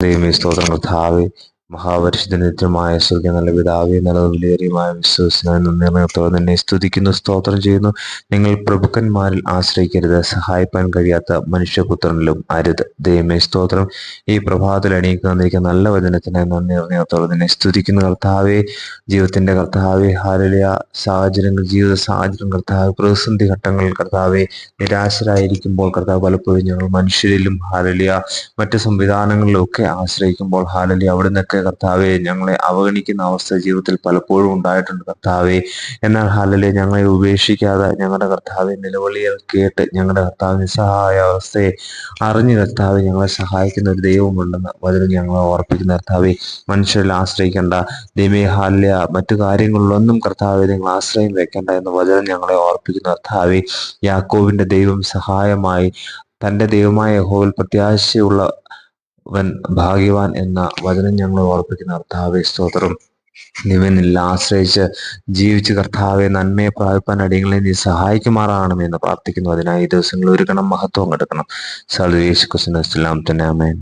ദൈവമേ സ്തോത്രം കർത്താവേ, മഹാപരിശുദ്ധ സ്വർഗ്ഗ നല്ല പിതാവേ, നല്ല വിലയേറിയമായ വിശ്വാസത്തിനായി നിർണയത്തോടെ നിന്നെ സ്തുതിക്കുന്നു, സ്തോത്രം ചെയ്യുന്നു. നിങ്ങൾ പ്രഭുക്കന്മാരിൽ ആശ്രയിക്കരുത്, സഹായിപ്പാൻ കഴിയാത്ത മനുഷ്യപുത്രനിലും അരുത്. ദൈവമേ സ്തോത്രം. ഈ പ്രഭാതത്തിൽ എണീക്ക് തന്നിരിക്കുന്ന നല്ല വചനത്തിനായി നിർണയത്തോടെ നിന്നെ സ്തുതിക്കുന്നു കർത്താവേ, ജീവിതത്തിന്റെ കർത്താവേ. ഹല്ലേലൂയ. ജീവിത സാഹചര്യം കർത്താവ്, പ്രതിസന്ധി ഘട്ടങ്ങളിൽ കർത്താവെ, നിരാശരായിരിക്കുമ്പോൾ കർത്താവ്, പലപ്പോഴും ഞങ്ങൾ മനുഷ്യരിലും ഹല്ലേലൂയ മറ്റ് സംവിധാനങ്ങളിലും ഒക്കെ ആശ്രയിക്കുമ്പോൾ ഹല്ലേലൂയ അവിടുന്നൊക്കെ കർത്താവെ ഞങ്ങളെ അവഗണിക്കുന്ന അവസ്ഥ ജീവിതത്തിൽ പലപ്പോഴും ഉണ്ടായിട്ടുണ്ട് കർത്താവെ. എന്നാൽ ഹല്ലേലൂയ ഞങ്ങളെ ഉപേക്ഷിക്കാതെ ഞങ്ങളുടെ കർത്താവെ നിലവിളികൾ കേട്ട് ഞങ്ങളുടെ കർത്താവ് നിസ്സഹായ അവസ്ഥയെ അറിഞ്ഞ് കർത്താവെ ഞങ്ങളെ സഹായിക്കുന്ന ഒരു ദൈവമുണ്ടെന്ന് വചനം ഞങ്ങളെ ഓർപ്പിക്കുന്ന കർത്താവെ. മനുഷ്യരിൽ ആശ്രയിക്കേണ്ട ദൈവമേ, ഹല്ലേലൂയ മറ്റു കാര്യങ്ങളിലൊന്നും കർത്താവെ നിങ്ങൾ ആശ്രയം വെക്കേണ്ട എന്ന് വചനം ഞങ്ങളെ ഓർപ്പിക്കുന്ന കർത്താവെ. യാക്കോബിന്റെ ദൈവം സഹായമായി, തന്റെ ദൈവമായ യഹോവയിൽ പ്രത്യാശയുള്ളവൻ ഭാഗ്യവാൻ എന്ന വചനം ഞങ്ങൾ ഓർപ്പിക്കുന്ന കർത്താവേ സ്തോത്രം. നിവനിൽ ആശ്രയിച്ച് ജീവിച്ച് കർത്താവെ നന്മയെ പ്രാപിപ്പാൻ അടിയങ്ങളെ നീ സഹായിക്കുമാറാകണമെന്ന് പ്രാർത്ഥിക്കുന്നു. അതിനായി ഈ ദിവസങ്ങളിൽ ഒരു ഗണം മഹത്വം എടുക്കണം. സർവ്വേശു ക്രിസ്തുവിൻ നാമത്തിൽ തന്നെ ആമേൻ.